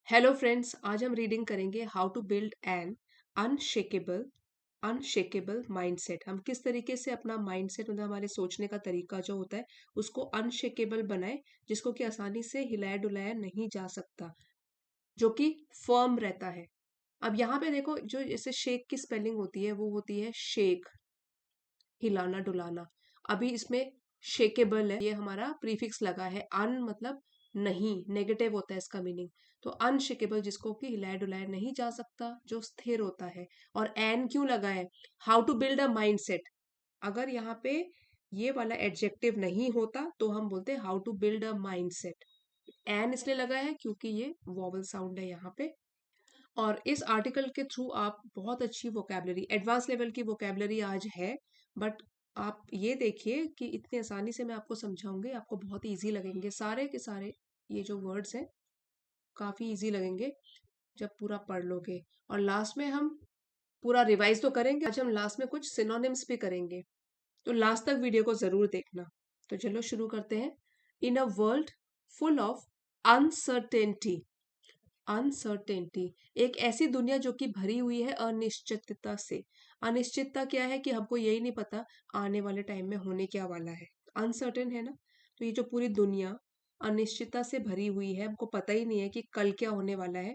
Hello friends, आज हम reading करेंगे how to build an unshakeable unshakeable mindset. हम किस तरीके से अपना माइंडसेट मतलब हमारे सोचने का तरीका जो होता है उसको अनशेकेबल बनाए, जिसको कि आसानी से हिलाया डुलाया नहीं जा सकता, जो कि फर्म रहता है। अब यहाँ पे देखो, जो जैसे शेक की स्पेलिंग होती है वो होती है शेक, हिलाना डुलाना। अभी इसमें शेकेबल है, ये हमारा प्रीफिक्स लगा है। अन मतलब नहीं, नेगेटिव होता है इसका मीनिंग। तो अनशेकेबल जिसको कि हिलाया डुलाया नहीं जा सकता, जो स्थिर होता है। और एन क्यों लगा है? How to build a mindset. अगर यहाँ पे ये वाला एडजेक्टिव नहीं होता तो हम बोलते how to build a mindset. An इसलिए लगा है क्योंकि ये वॉवल साउंड है यहाँ पे। और इस आर्टिकल के थ्रू आप बहुत अच्छी वोकेबलरी, एडवांस लेवल की वोकेबलरी आज है। बट आप ये देखिए कि इतनी आसानी से मैं आपको समझाऊंगी, आपको बहुत इजी लगेंगे सारे के सारे। ये जो वर्ड्स हैं काफी इजी लगेंगे जब पूरा पढ़ लोगे। और लास्ट में हम पूरा रिवाइज तो करेंगे, आज हम लास्ट में कुछ सिनोनिम्स भी करेंगे, तो लास्ट तक वीडियो को जरूर देखना। तो चलो शुरू करते हैं। In a world full of uncertainty, uncertainty एक ऐसी दुनिया जो कि भरी हुई है अनिश्चितता से। अनिश्चितता क्या है कि हमको यही नहीं पता आने वाले टाइम में होने क्या वाला है। अनसर्टेन है ना, तो ये जो पूरी दुनिया अनिश्चितता से भरी हुई है, हमको पता ही नहीं है कि कल क्या होने वाला है।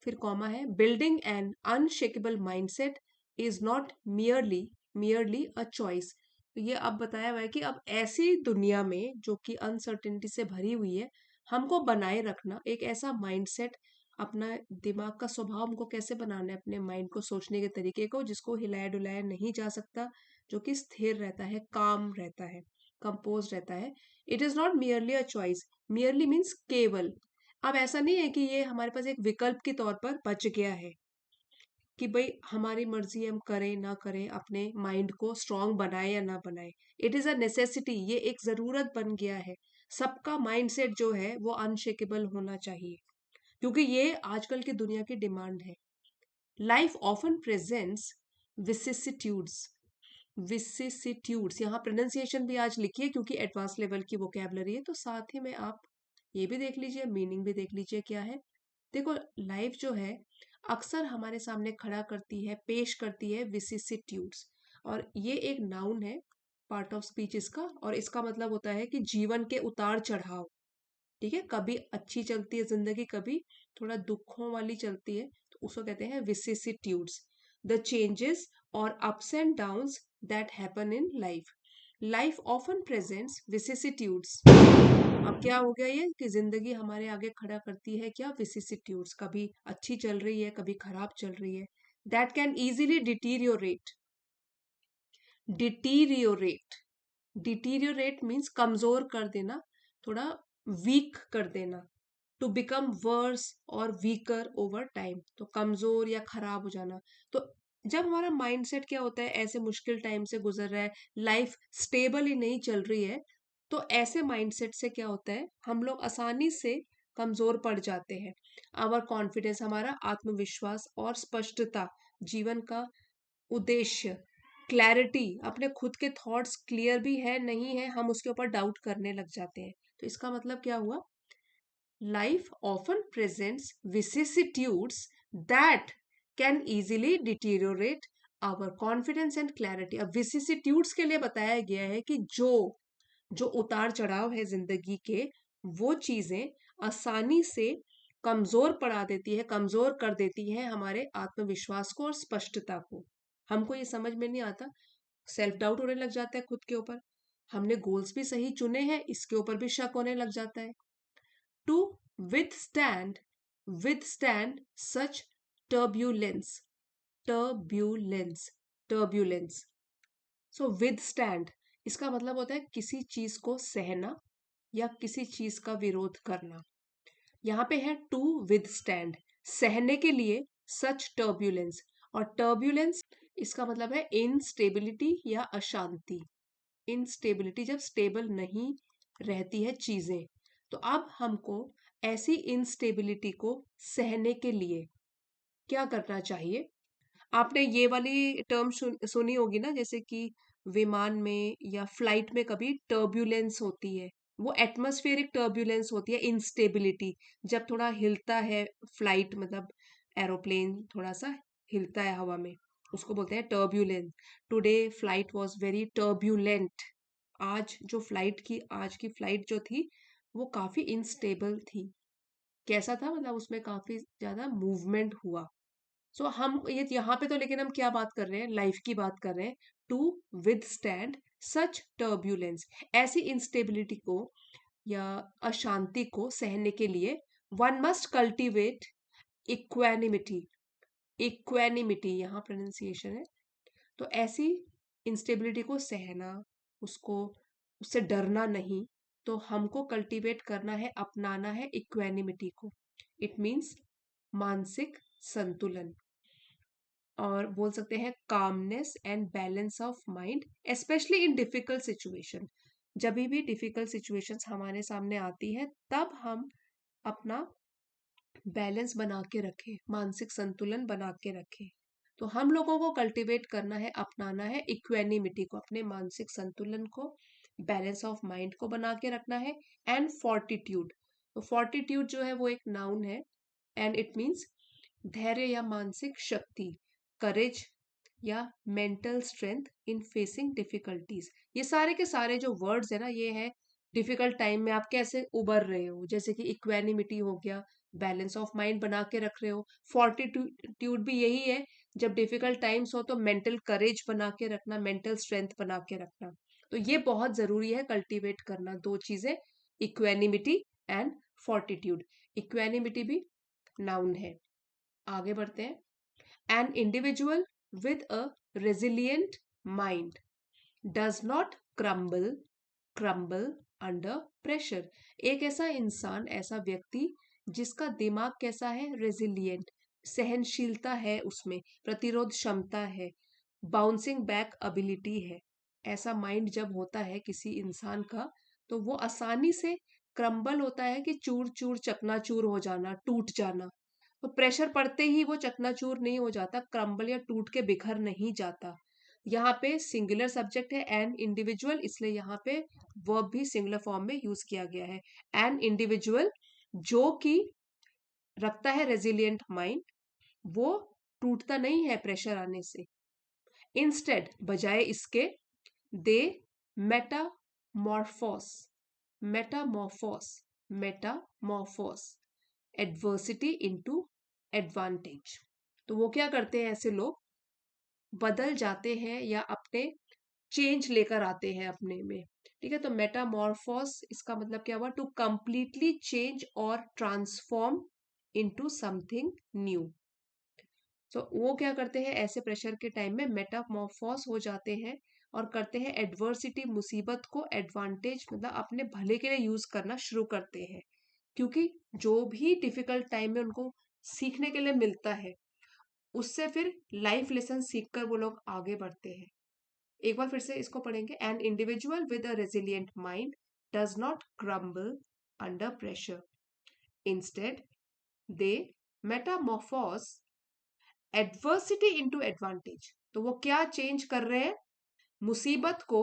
फिर कॉमा है, building an unshakeable mindset is not merely a choice. तो ये अब बताया हुआ है कि अब ऐसी दुनिया में जो कि अनसर्टेनिटी से भरी हुई है, हमको बनाए रखना एक ऐसा माइंडसेट। अपना दिमाग का स्वभाव हमको कैसे बनाना है, अपने माइंड को, सोचने के तरीके को, जिसको हिलाया डुलाया नहीं जा सकता, जो कि स्थिर रहता है, काम रहता है, कंपोज रहता है। It is not merely a choice. Merely means केवल। अब ऐसा नहीं है कि ये हमारे पास एक विकल्प के तौर पर बच गया है कि भाई हमारी मर्जी हम करें ना करें, अपने माइंड को स्ट्रांग बनाए या ना बनाए। इट इज अ नेसेसिटी, ये एक जरूरत बन गया है। सबका माइंडसेट जो है वो अनशेकेबल होना चाहिए, क्योंकि ये आजकल की दुनिया की डिमांड है। Life often presents vicissitudes, vicissitudes यहाँ प्रोनाउंसिएशन भी आज लिखिए क्योंकि एडवांस लेवल की वोकेबलरी है। तो साथ ही में आप ये भी देख लीजिए, मीनिंग भी देख लीजिए क्या है। देखो, लाइफ जो है अक्सर हमारे सामने खड़ा करती है, पेश करती है विसिसिट्यूड्स। और ये एक नाउन है, पार्ट ऑफ स्पीच इसका, और इसका मतलब होता है कि जीवन के उतार चढ़ाव। ठीक है, कभी अच्छी चलती है जिंदगी, कभी थोड़ा दुखों वाली चलती है, तो उसको कहते हैं विसिसिट्यूड्स। द चेंजेस और ups and downs that happen in life. Life often presents vicissitudes. अब क्या हो गया ये कि जिंदगी हमारे आगे खड़ा करती है क्या? विसिसिट्यूड्स। कभी अच्छी चल रही है, कभी खराब चल रही है। That can easily deteriorate. Deteriorate, deteriorate means कमजोर कर देना, थोड़ा वीक कर देना। टू बिकम वर्स और वीकर ओवर टाइम, तो कमजोर या खराब हो जाना। तो जब हमारा माइंडसेट क्या होता है, ऐसे मुश्किल टाइम से गुजर रहा है, लाइफ स्टेबल ही नहीं चल रही है, तो ऐसे माइंडसेट से क्या होता है, हम लोग आसानी से कमजोर पड़ जाते हैं। आवर कॉन्फिडेंस, हमारा आत्मविश्वास और स्पष्टता, जीवन का उद्देश्य, क्लैरिटी, अपने खुद के थॉट्स क्लियर भी है नहीं है, हम उसके ऊपर डाउट करने लग जाते हैं। तो इसका मतलब क्या हुआ? Life often presents vicissitudes that can easily deteriorate our confidence and clarity. अब विसिसिट्यूड्स के लिए बताया गया है कि जो जो उतार चढ़ाव है जिंदगी के, वो चीजें आसानी से कमजोर पड़ा देती है, कमजोर कर देती है हमारे आत्मविश्वास को और स्पष्टता को। हमको ये समझ में नहीं आता, सेल्फ डाउट होने लग जाता है खुद के ऊपर। हमने गोल्स भी सही चुने हैं, इसके ऊपर भी शक होने लग जाता है। To withstand withstand such turbulence, turbulence, turbulence। So withstand, इसका मतलब होता है किसी चीज को सहना या किसी चीज का विरोध करना। यहाँ पे है टू withstand, सहने के लिए, सच टर्ब्यूलेंस। और टर्ब्यूलेंस इसका मतलब है इनस्टेबिलिटी या अशांति। इनस्टेबिलिटी, जब स्टेबल नहीं रहती है चीजें। तो अब हमको ऐसी इनस्टेबिलिटी को सहने के लिए क्या करना चाहिए? आपने ये वाली टर्म सुनी होगी ना, जैसे कि विमान में या फ्लाइट में कभी टर्ब्यूलेंस होती है, वो एटमॉस्फेरिक टर्ब्यूलेंस होती है, इंस्टेबिलिटी, जब थोड़ा हिलता है फ्लाइट, मतलब एरोप्लेन थोड़ा सा हिलता है हवा में, उसको बोलते हैं turbulence. Today flight was very turbulent. आज की फ्लाइट जो थी वो काफी इंस्टेबल थी। कैसा था, मतलब उसमें काफी ज्यादा मूवमेंट हुआ। सो हम ये यहाँ पे तो, लेकिन हम क्या बात कर रहे हैं, लाइफ की बात कर रहे हैं। To withstand such turbulence, ऐसी इंस्टेबिलिटी को या अशांति को सहने के लिए one must cultivate equanimity. Equanimity यहाँ प्रोनाउंसिएशन है। तो ऐसी इंस्टेबिलिटी को सहना, उसको, उससे डरना नहीं, तो हमको कल्टीवेट करना है, अपनाना है इक्वेनिमिटी को। इट मीन्स मानसिक संतुलन, और बोल सकते हैं calmness and balance of mind, specially in difficult situation. जब भी डिफिकल्ट सिचुएशंस हमारे सामने आती है, तब हम अपना बैलेंस बना के रखें, मानसिक संतुलन बना के रखें। तो हम लोगों को कल्टीवेट करना है, अपनाना है इक्वेनिमिटी को, अपने मानसिक संतुलन को, बैलेंस ऑफ माइंड को बना के रखना है। एंड फोर्टिट्यूड, तो फोर्टिट्यूड जो है वो एक नाउन है, एंड इट मीन्स धैर्य या मानसिक शक्ति, करेज या mental strength in facing difficulties. ये सारे के सारे जो वर्ड्स है ना, ये है डिफिकल्ट टाइम में आप कैसे उबर रहे हो, जैसे कि इक्वेनिमिटी हो गया, बैलेंस ऑफ माइंड बना के रख रहे हो। फोर्टिट्यूड भी यही है, जब डिफिकल्ट टाइम्स हो तो मेंटल करेज बना के रखना, मेंटल स्ट्रेंथ बना के रखना। तो ये बहुत जरूरी है कल्टीवेट करना, दो चीजें, इक्वेनिमिटी एंड फोर्टिट्यूड। इक्वेनिमिटी भी नाउन है। आगे बढ़ते हैं। N individual with a resilient mind does not crumble under pressure. एक ऐसा इंसान, ऐसा व्यक्ति जिसका दिमाग कैसा है, रेजिलियंट, सहनशीलता है, उसमें प्रतिरोध क्षमता है, बाउंसिंग बैक एबिलिटी है। ऐसा माइंड जब होता है किसी इंसान का, तो वो आसानी से क्रम्बल होता है कि चूर चूर चकनाचूर हो जाना, टूट जाना। तो प्रेशर पड़ते ही वो चकनाचूर नहीं हो जाता, क्रम्बल या टूट के बिखर नहीं जाता। यहाँ पे सिंगुलर सब्जेक्ट है एन इंडिविजुअल, इसलिए यहाँ पे वर्ब भी सिंगुलर फॉर्म में यूज किया गया है। एन इंडिविजुअल जो कि रखता है रेजिलियंट माइंड, वो टूटता नहीं है प्रेशर आने से। इंस्टेड, बजाय इसके, दे metamorphose metamorphose metamorphose adversity into advantage. तो वो क्या करते हैं, ऐसे लोग बदल जाते हैं या अपने चेंज लेकर आते हैं अपने में। ठीक है, तो मेटामॉर्फोस इसका मतलब क्या हुआ, टू कंप्लीटली चेंज और ट्रांसफॉर्म इनटू समथिंग न्यू। तो वो क्या करते हैं, ऐसे प्रेशर के टाइम में मेटामॉर्फोस हो जाते हैं और करते हैं एडवर्सिटी, मुसीबत को एडवांटेज, मतलब अपने भले के लिए यूज करना शुरू करते हैं। क्योंकि जो भी डिफिकल्ट टाइम में उनको सीखने के लिए मिलता है, उससे फिर लाइफ लेसन सीखकर वो लोग आगे बढ़ते हैं। एक बार फिर से इसको पढ़ेंगे। An individual with a resilient mind does not crumble under pressure, instead they metamorphose adversity into advantage. तो वो क्या चेंज कर रहे हैं, मुसीबत को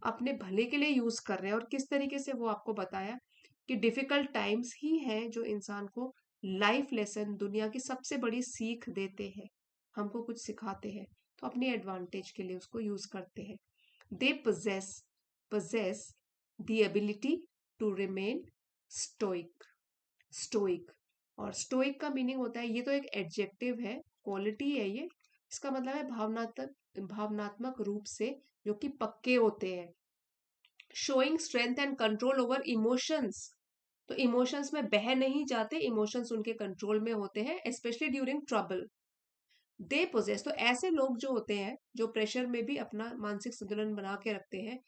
अपने भले के लिए यूज कर रहे हैं। और किस तरीके से, वो आपको बताया कि डिफिकल्ट टाइम्स ही हैं जो इंसान को लाइफ लेसन, दुनिया की सबसे बड़ी सीख देते हैं, हमको कुछ सिखाते हैं, तो अपनी एडवांटेज के लिए उसको यूज करते हैं। दे possess the ability to remain stoic stoic और स्टोइक का मीनिंग होता है, ये तो एक एडजेक्टिव है, क्वालिटी है ये, इसका मतलब है भावनात्मक रूप से, जो कि पक्के होते हैं। Showing strength and control over emotions, तो इमोशंस में बह नहीं जाते, इमोशंस उनके कंट्रोल में होते हैं, specially during trouble. They possess, तो ऐसे लोग जो होते हैं, जो प्रेशर में भी अपना मानसिक संतुलन बना के रखते हैं,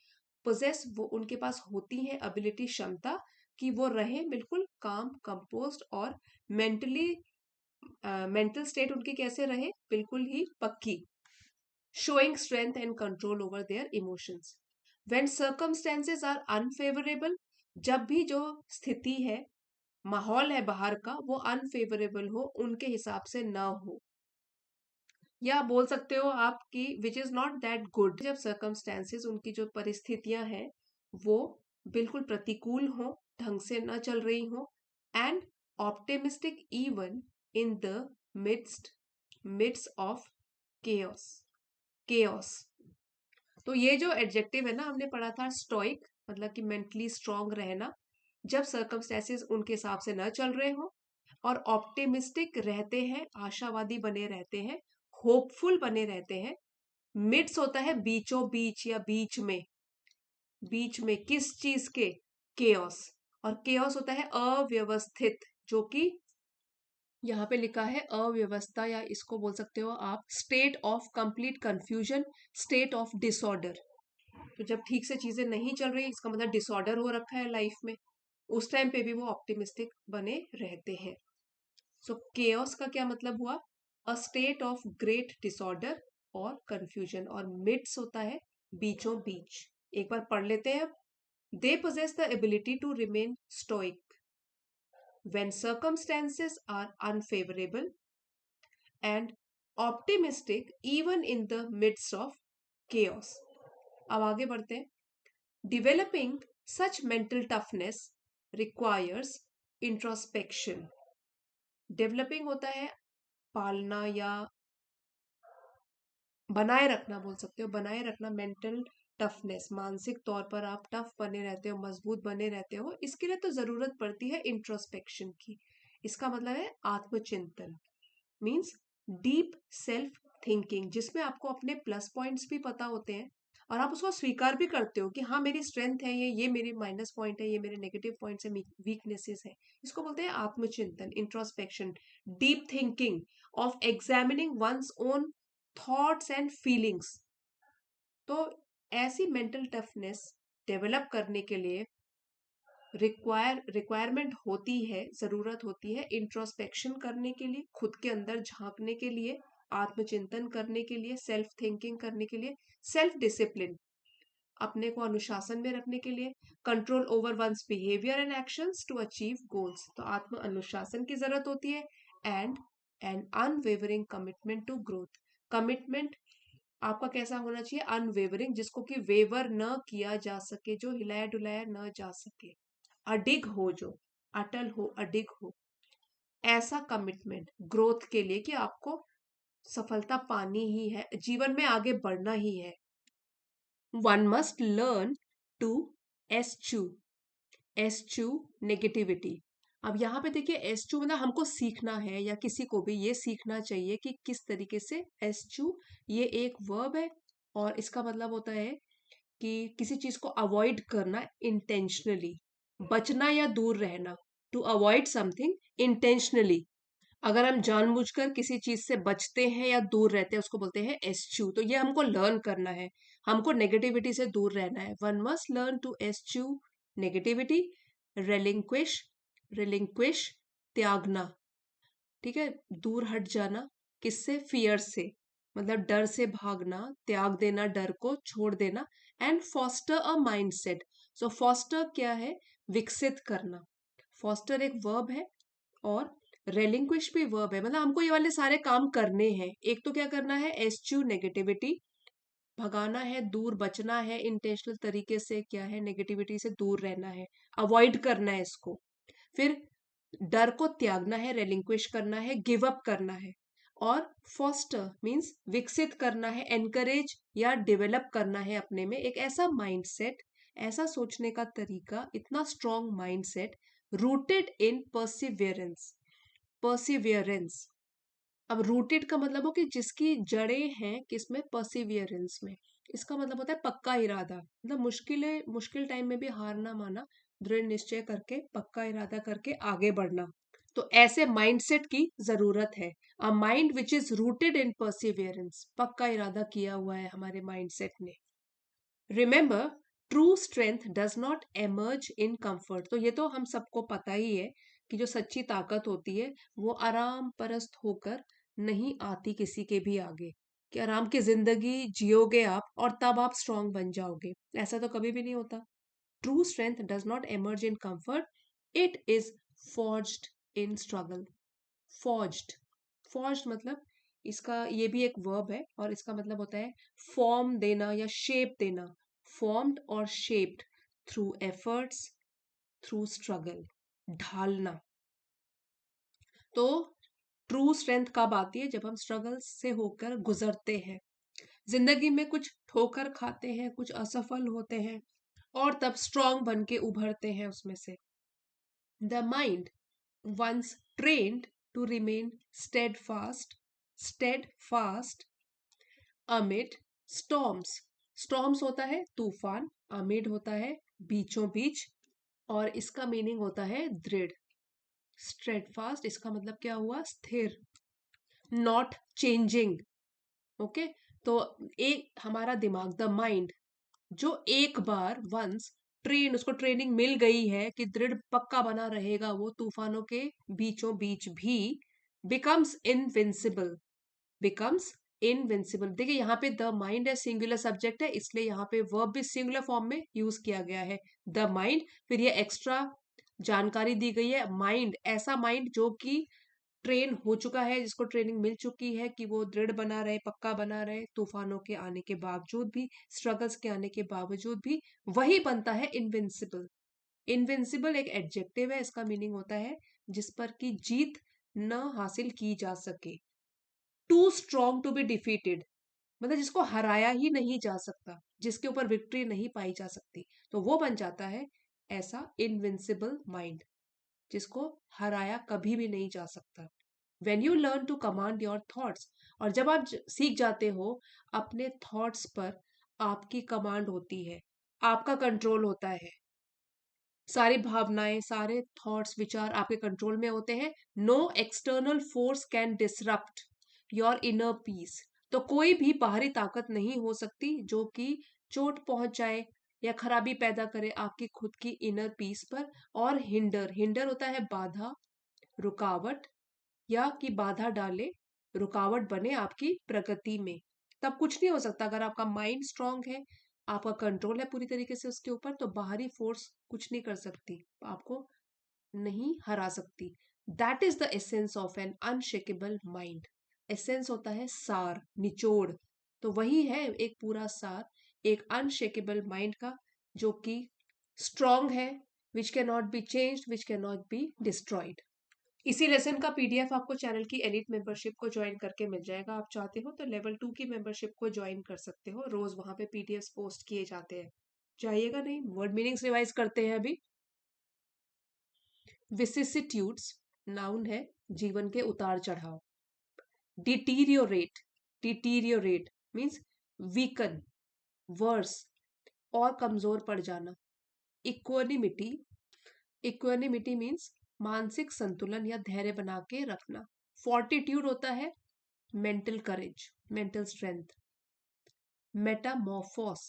पोजेस, वो उनके पास होती है एबिलिटी, क्षमता, कि वो रहे बिल्कुल काम, कंपोज्ड और मेंटली, मेंटल स्टेट उनकी कैसे रहे, बिल्कुल ही पक्की। Showing strength and control over their emotions when circumstances are unfavourable, जब भी जो स्थिति है, माहौल है बाहर का, वो अनफेवरेबल हो, उनके हिसाब से ना हो, या बोल सकते हो आप कि which is not that good, जब सर्कमस्टेंसेस, उनकी जो परिस्थितियां हैं, वो बिल्कुल प्रतिकूल हो, ढंग से न चल रही हो, and optimistic even in the midst midst of chaos chaos. तो ये जो एडजेक्टिव है ना, हमने पढ़ा था स्टोइक, मतलब कि मेंटली स्ट्रांग रहना जब सर्कमस्टेंसेस उनके हिसाब से न चल रहे हो, और ऑप्टिमिस्टिक रहते हैं, आशावादी बने रहते हैं, होपफुल बने रहते हैं। मिड्स होता है बीचों बीच या बीच में, बीच में किस चीज के? केओस। और केओस होता है अव्यवस्थित, जो कि यहाँ पे लिखा है अव्यवस्था, या इसको बोल सकते हो आप state of complete confusion, state of disorder. तो जब ठीक से चीजें नहीं चल रही, इसका मतलब डिसऑर्डर हो रखा है लाइफ में, उस टाइम पे भी वो ऑप्टिमिस्टिक बने रहते हैं। सो केओस का क्या मतलब हुआ? A state of great disorder और कंफ्यूजन, और मिड्स होता है बीचों बीच। एक बार पढ़ लेते हैं। They possess the ability to remain stoic when circumstances are unfavorable and optimistic even in the midst of chaos. अब आगे बढ़ते हैं। Developing such mental toughness requires introspection. Developing होता है पालना या बनाए रखना, बोल सकते हो बनाए रखना, मेंटल टफनेस, मानसिक तौर पर आप टफ बने रहते हो, मजबूत बने रहते हो, इसके लिए तो जरूरत पड़ती है इंट्रोस्पेक्शन की। इसका मतलब है आत्मचिंतन, मीन्स डीप सेल्फ थिंकिंग, जिसमें आपको अपने प्लस पॉइंट्स भी पता होते हैं और आप उसको स्वीकार भी करते हो कि हाँ मेरी स्ट्रेंथ है, ये मेरी माइनस पॉइंट है, ये मेरे नेगेटिव पॉइंट्स है, वीकनेसेस है। इसको बोलते हैं आत्मचिंतन, introspection, deep thinking of examining one's own thoughts and feelings. तो ऐसी मेंटल टफनेस डेवलप करने के लिए रिक्वायरमेंट होती है, जरूरत होती है इंट्रोस्पेक्शन करने के लिए, खुद के अंदर झांकने के लिए, आत्मचिंतन करने के लिए, सेल्फ थिंकिंग करने के लिए, सेल्फ डिसिप्लिन, अपने को अनुशासन में रखने के लिए, control over one's behaviour and actions to achieve goals. तो आत्म अनुशासन की जरूरत होती है, and an unwavering commitment to growth. Commitment आपका कैसा होना चाहिए? अनवेवरिंग, जिसको कि वेवर न किया जा सके, जो हिलाया डुलाया न जा सके, अडिग हो, जो अटल हो, अडिग हो, ऐसा कमिटमेंट ग्रोथ के लिए कि आपको सफलता पानी ही है, जीवन में आगे बढ़ना ही है। One must learn to eschew eschew negativity. अब यहाँ पे देखिए, एस्चू मतलब हमको सीखना है, या किसी को भी ये सीखना चाहिए कि किस तरीके से एस्चू, ये एक वर्ब है और इसका मतलब होता है कि किसी चीज को अवॉइड करना इंटेंशनली, बचना या दूर रहना, टू अवॉइड समथिंग इंटेंशनली। अगर हम जानबूझकर किसी चीज से बचते हैं या दूर रहते हैं, उसको बोलते हैं एस्च्यू। तो ये हमको लर्न करना है, हमको नेगेटिविटी से दूर रहना है। One must learn to eschew negativity. Relinquish, relinquish त्यागना, ठीक है, दूर हट जाना, किससे? फियर से, मतलब डर से भागना, त्याग देना, डर को छोड़ देना। And foster a mindset. So foster क्या है? विकसित करना। फॉस्टर एक वर्ब है, और रेलिंक्विश भी वर्ब है, मतलब हमको ये वाले सारे काम करने हैं। एक तो क्या करना है? एस्च्यू नेगेटिविटी, भगाना है, दूर बचना है, इंटेंशनल तरीके से क्या है? नेगेटिविटी से दूर रहना है, अवॉइड करना है इसको। फिर डर को त्यागना है, रेलिंक्विश करना है, गिव अप करना है। और फॉस्टर मींस विकसित करना है, एनकरेज या डेवलप करना है अपने में एक ऐसा माइंडसेट, ऐसा सोचने का तरीका, इतना strong mindset, rooted in Perseverance. Perseverance, अब रूटेड का मतलब हो कि जिसकी जड़ें हैं किसमें? परसिवियरेंस में। इसका मतलब होता है पक्का इरादा, मतलब मुश्किल टाइम में भी हार ना माना, दृढ़ निश्चय करके, पक्का इरादा करके आगे बढ़ना। तो ऐसे माइंडसेट की जरूरत है। A mind which is rooted in Perseverance, पक्का इरादा किया हुआ है हमारे माइंडसेट ने। Remember, true strength does not emerge in comfort. तो ये तो हम सबको पता ही है कि जो सच्ची ताकत होती है वो आराम परस्त होकर नहीं आती किसी के भी आगे, कि आराम की जिंदगी जियोगे आप और तब आप स्ट्रांग बन जाओगे, ऐसा तो कभी भी नहीं होता। True strength does not emerge in comfort, it is forged in struggle. Forged, forged मतलब इसका ये भी एक वर्ब है, और इसका मतलब होता है फॉर्म देना या शेप देना, फॉर्म्ड और shaped. Through efforts, through struggle, ढालना। तो ट्रू स्ट्रेंथ कब आती है? जब हम स्ट्रगल से होकर गुजरते हैं, जिंदगी में कुछ ठोकर खाते हैं, कुछ असफल होते हैं, और तब स्ट्रांग बन के उभरते हैं उसमें से। The mind once trained to remain steadfast amid storms. storms होता है तूफान, amid होता है बीचों बीच, और इसका मीनिंग होता है दृढ़। steadfast इसका मतलब क्या हुआ? स्थिर, not changing। ओके, तो एक हमारा दिमाग, द माइंड, जो एक बार वंस ट्रेन, उसको ट्रेनिंग मिल गई है कि दृढ़ पक्का बना रहेगा वो तूफानों के बीचों बीच भी, बिकम्स इनविंसिबल। Becomes invincible. देखिए यहाँ पे द माइंड है, सिंगुलर सब्जेक्ट है, इसलिए यहाँ पे वर्ब भी सिंगुलर फॉर्म में यूज किया गया है, द माइंड। फिर ये एक्स्ट्रा जानकारी दी गई है, माइंड, ऐसा माइंड जो कि ट्रेन हो चुका है, जिसको ट्रेनिंग मिल चुकी है कि वो दृढ़ बना रहे, पक्का बना रहे, तूफानों के आने के बावजूद भी, स्ट्रगल्स के आने के बावजूद भी, वही बनता है इनविंसिबल। इनविंसिबल एक एडजेक्टिव है, इसका मीनिंग होता है जिस पर की जीत न हासिल की जा सके। Too strong to be defeated, मतलब जिसको हराया ही नहीं जा सकता, जिसके ऊपर विक्ट्री नहीं पाई जा सकती, तो वो बन जाता है ऐसा इनविंसिबल माइंड, जिसको हराया कभी भी नहीं जा सकता। When you learn to command your thoughts, और जब आप सीख जाते हो अपने थॉट्स पर, आपकी कमांड होती है, आपका कंट्रोल होता है, सारी भावनाएं, सारे थॉट्स, विचार आपके कंट्रोल में होते हैं। No external force can disrupt your inner peace, तो कोई भी बाहरी ताकत नहीं हो सकती जो कि चोट पहुंचाए या खराबी पैदा करे आपकी खुद की इनर पीस पर। और हिंडर, हिंडर होता है बाधा, रुकावट, या कि बाधा डाले, रुकावट बने आपकी प्रगति में, तब कुछ नहीं हो सकता। अगर आपका माइंड स्ट्रांग है, आपका कंट्रोल है पूरी तरीके से उसके ऊपर, तो बाहरी फोर्स कुछ नहीं कर सकती, आपको नहीं हरा सकती। That is the essence of an unshakeable mind. Essence होता है सार, निचोड़, तो वही है एक पूरा सार एक अनशेकेबल माइंड का, जो कि स्ट्रांग है, which can not be changed, which can not be destroyed. इसी लेसन का पीडीएफ आपको चैनल की एलिट मेंबरशिप को ज्वाइन करके मिल जाएगा। आप चाहते हो तो लेवल 2 की मेंबरशिप को ज्वाइन कर सकते हो, रोज वहां पे पीडीएफ पोस्ट किए जाते हैं। जाइएगा नहीं, वर्ड मीनिंग्स रिवाइज करते हैं अभी। विसिसिट्यूड्स नाउन है, जीवन के उतार चढ़ाव। Deteriorate, deteriorate means weaken, worse, और कमजोर पड़ जाना। इक्वानिमिटी, इक्वानिमिटी मीन्स मानसिक संतुलन या धैर्य बना के रखना। फोर्टिट्यूड होता है मेंटल करेज, मेंटल स्ट्रेंथ। मेटामॉर्फोस,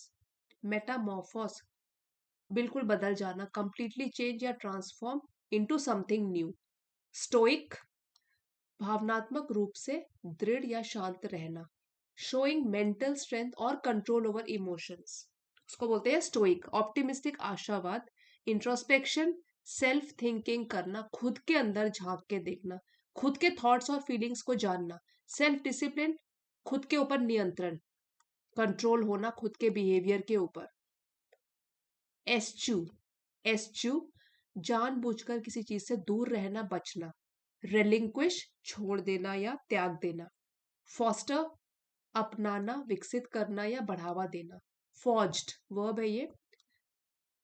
मेटामॉर्फोस बिल्कुल बदल जाना, कंप्लीटली चेंज या transform into something new. Stoic भावनात्मक रूप से दृढ़ या शांत रहना, शोइंग मेंटल स्ट्रेंथ और कंट्रोल ओवर इमोशंस, उसको बोलते हैं स्टोइक। ऑप्टिमिस्टिक आशावाद, इंट्रोस्पेक्शन, सेल्फ थिंकिंग करना, खुद के अंदर झांक के देखना, खुद के थॉट्स और फीलिंग्स को जानना। सेल्फ डिसिप्लिन, खुद के ऊपर नियंत्रण, कंट्रोल होना खुद के बिहेवियर के ऊपर। एस्चू, एस्चू जानबूझकर किसी चीज से दूर रहना, बचना। रेलिंक्विश छोड़ देना या त्याग देना। फॉस्टर अपनाना, विकसित करना या बढ़ावा देना। फॉर्ज्ड वर्ब है ये,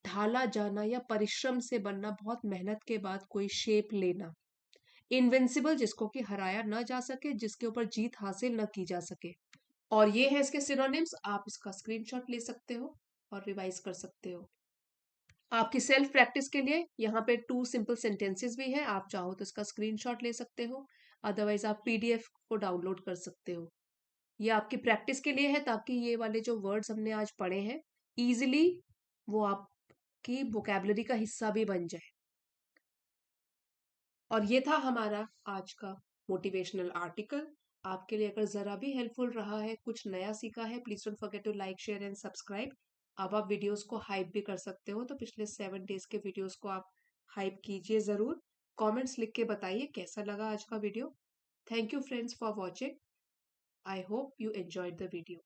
ढाला जाना या परिश्रम से बनना, बहुत मेहनत के बाद कोई शेप लेना। इनविंसिबल जिसको कि हराया न जा सके, जिसके ऊपर जीत हासिल न की जा सके। और ये है इसके सिनोनिम्स, आप इसका स्क्रीनशॉट ले सकते हो और रिवाइज कर सकते हो। आपकी सेल्फ प्रैक्टिस के लिए यहाँ पे 2 सिंपल सेंटेंसेस भी है, आप चाहो तो इसका स्क्रीनशॉट ले सकते हो, अदरवाइज आप पीडीएफ को डाउनलोड कर सकते हो। ये आपकी प्रैक्टिस के लिए है, ताकि ये वाले जो वर्ड्स हमने आज पढ़े हैं इजीली वो आपकी वोकैबुलरी का हिस्सा भी बन जाए। और ये था हमारा आज का मोटिवेशनल आर्टिकल। आपके लिए अगर जरा भी हेल्पफुल रहा है, कुछ नया सीखा है, please don't forget to like, share and subscribe. अब आप वीडियोस को हाइप भी कर सकते हो, तो पिछले 7 डेज के वीडियोस को आप हाइप कीजिए जरूर। कमेंट्स लिख के बताइए कैसा लगा आज का video. Thank you friends for watching. I hope you enjoyed the video.